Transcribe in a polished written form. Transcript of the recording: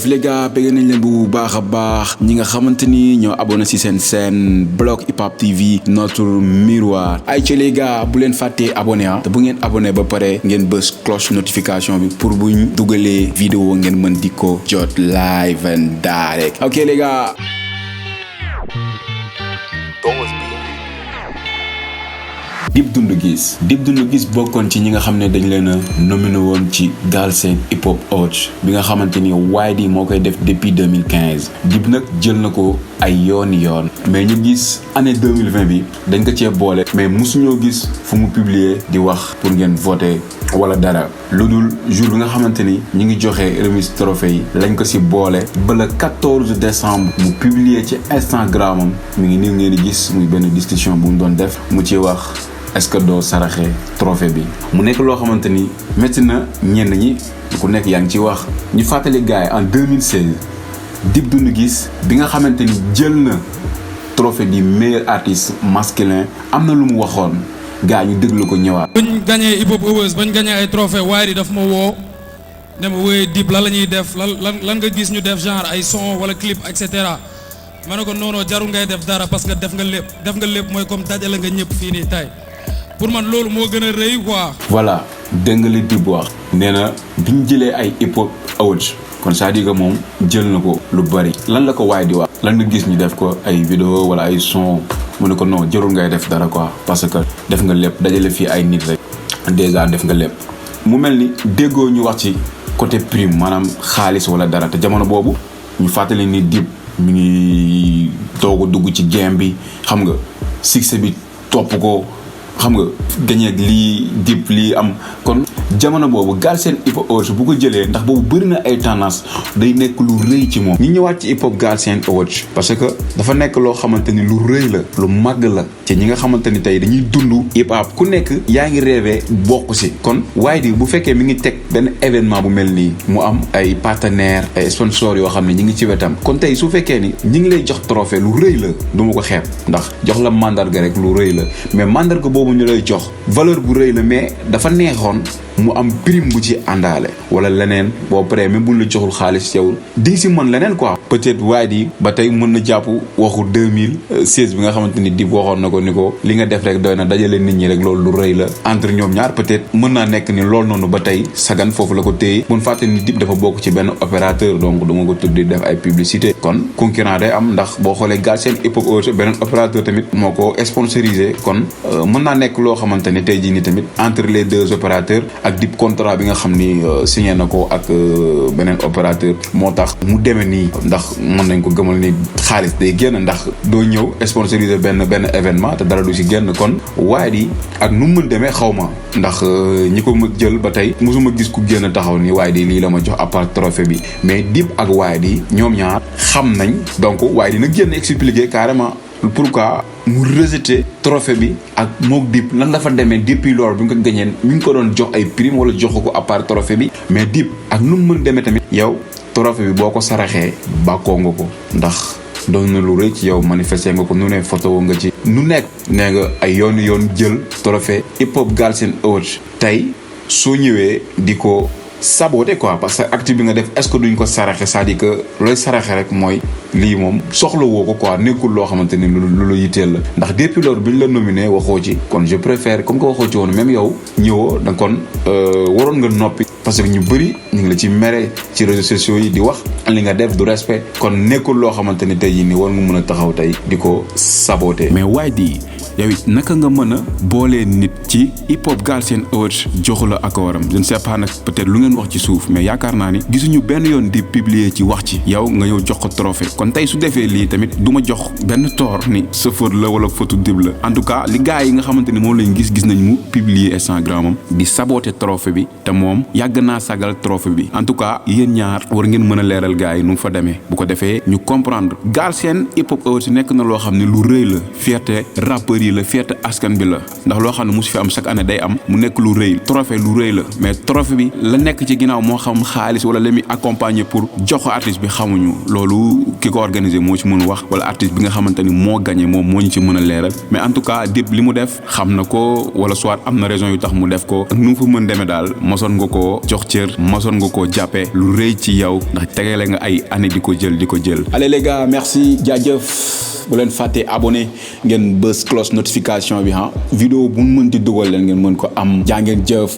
les gars bëgg nañ leen bu baax a baax ñi nga xamante ni ñoo abonné ci seen chaîne Block Hip Hop TV notre miroir ay ci les gars bu leen fàttee abonné te bu ngeen abonné ba pare ngeen bës cloche notification bi pour buñ dugalee vidéo ngeen mën di ko jot live and direct. Ok les gars. Dip Doundou Guiss bokkoon ci ñi nga xam ne dañ leen a nominé woon ci Galsen Hip Hop Awards bi nga xamante ni YD moo koy def depuis 2015 Dip nag jël na ko ay yoon mais ñu gis année 2020 bi dañ ko cee boole mais mosuñoo gis fu mu publier di wax pour ngeen voter wala dara lu dul jour bi nga xamante ni ñu ngi joxe remise trophée yi lañ ko si boole ba le 14 décembre mu publier ci Instagram am mi ngi nii ngeen di gis muy benn discussion bu mu doon def mu ci wax est-ce que doo saraxe trophée bi mu nekk loo xamante ni métti na ñenn ñi ku nekk yaa ngi ci wax ñu fàttali gars yi en 2016 Dip Doundou Guiss bi nga xamante ni jël na trophée du meilleur artiste masculin am na lu mu waxoon gars ñu déglu ko ñëwaat. buñ gagné Hip Hop Awards bañ gagné ay trophée waaye daf ma woo ne ma wooyee Dip lan la ñuy def lan nga gis ñu def genre ay son wala clip et cetera ma ne ko non jarul ngay def dara parce que def nga lépp mooy comme dajale nga ñëpp fii nii tay pour man loolu moo gën a rëy quoi. voilà dégg nga li Dip wax nee na bi ñu jëlee ay Hip Hop Awards kon c'est-à-dire que moom jël na ko lu bari. lan la ko waay di wax lan nga gis ñu def ko ay vidéo wala ay son mu ne ko non jarul ngay def dara quoi parce que def nga lépp dajale fii ay nit rek déjà def nga lépp. mu mel ni déggoo ñu wax ci côté prime maanaam xaalis wala dara te jamono boobu ñu fàttali ni Dip mi ngi doog a dugg ci game bi xam nga succès bi topp ko. xam nga gagné lii Dip lii am kon jamono boobu Galsen Hip Hop Awards bu ko jëlee ndax boobu bëri na ay tendance day nekk lu rëy ci moom. ñu ñëwaat ci Hip Hop Galsen Awards parce que dafa nekk loo xamante ni lu rëy la lu màgg la ci ñi nga xamante ni tey dañuy dund hip hop ku nekk yaa ngi rêvé bokk si kon waaye di bu fekkee mi ngi teg benn événement bu mel nii mu am ay partenaires ay sponsors yoo xam ne ñi ngi ci wetam kon tey su fekkee ni ñi ngi lay jox trophée lu rëy la du ma ko xeeb ndax jox la mandarga rek lu rëy la mais mandarga boobu ñu lay jox valeur bu rëy la mais dafa neexoon mu am prime bu ci àndaale wala leneen boo paree même buñ la joxul xaalis yow di si mën leneen quoi peut-être waaye di ba tey mën na jàpp waxu 2016 bi nga xamante ni Dip waxoon na ko ni ko li nga def rek doy na dajale nit ñi rek loolu lu rëy la entre ñoom ñaar peut-être mën naa nekk ni loolu noonu ba tey sagan foofu la ko téye mun fàtte ni Dip dafa bokk ci benn opérateur donc duma ko tudd di def ay publicité kon concurrent day am ndax boo xoolee Galsen Hip Hop Awards beneen opérateur tamit moo ko sponsorisé kon mën naa nekk loo xamante ni tey jii ni tamit entre les deux opérateurs ak Dip contrat bi nga xam ni signé na ko ak beneen opérateur moo tax mu demee nii ndax mën nañ ko gëmal ni xaalis day génn ndax doo ñëw sponsorisé benn événement te dara du si génn kon waaye di ak nu mu mën demee xaw ma ndax ñi ko ma jël ba tey mosuma gis ku génn taxaw ni waaye di lii la ma jox à part trophée bi mais Dip ak waaye di ñoom ñaar xam nañ donc waaye di nag génn expliquer carrément pourquoi mu rejeté trophée bi ak mook Dip lan la fa demee depuis loolu bi nga ko gañee mi ngi ko doon jox ay prime wala joxu ko à part trophée bi mais Dip ak nu mu mën demee tamit yow trophée bi boo ko saraxee bàkkoo nga ko ndax doon na lu rëy ci yow manifesté nga ko nu ne photo nga ci nu nekk nee nga ay yoon jël trophée Hip Hop Galsen Awards tey soo ñëwee di ko saboté quoi parce que acte bi nga def est-ce que duñ ko saraxe c'est-à-dire que looy saraxe rek mooy lii moom soxla woo ko quoi nekkul loo xamante ni lu la yitteel la ndax depuis loolu bi ñu la nominé waxoo ci kon je préfère comme que waxoo ci woon même yow ñëwoo da kon waroon nga noppi parce que ñu bëri ñu ngi la ci mere ci réseaux sociaux yi di wax li nga def du respect kon nekkul loo xamante ni tey jii nii war nga mën a taxaw tey di ko saboté. mais waaye di yow it naka nga mën a boolee nit ci Hip Hop Galsen Awards joxu la accord am je ne sais pas nag peut-être lu ngeen wax ci suuf mais yaakaar naa ni gisuñu benn yoon di publier ci wax ci yow nga ñëw jox ko trophée kon tey su defee lii tamit du ma jox benn tort ni sa faute la wala faute Dip la en tout cas li gars yi nga xamante ni moom lañ gis nañ mu publier Instagram am di saboter trophée bi te moom yàgg naa sagal trophée bi en tout cas yéen ñaar war ngeen mën a leeral gars yi nu mu fa demee bu ko defee ñu comprendre Galsen Hip Hop Awards nekk na loo xam ne lu rëy la fierté rappeurs dire la fierté askan bi la ndax loo xam ne mosu fi am chaque année day am mu nekk lu rëy trophée lu rëy la mais trophée bi la nekk ci ginnaaw moo xam xaalis wala la muy accompagner pour jox ko artiste bi xamuñu loolu ki ko organiser moo ci mën wax wala artiste bi nga xamante ni moo gagné moom moo ñu ci mën a leeral mais en tout cas Dip li mu def xam na ko wala soit am na raison yu tax mu def ko ak nu mu fa mën demee daal mosoon nga koo jox cër mosoon nga koo jàppee lu rëy ci yow ndax tegale nga ay année di ko jël. Allez les gars, merci jaajëf bu leen fàtte abonné ngeen bës cloche notification bi vidéo bu mën di dugal leen ngeen mën ko am jaa ngeen jëf.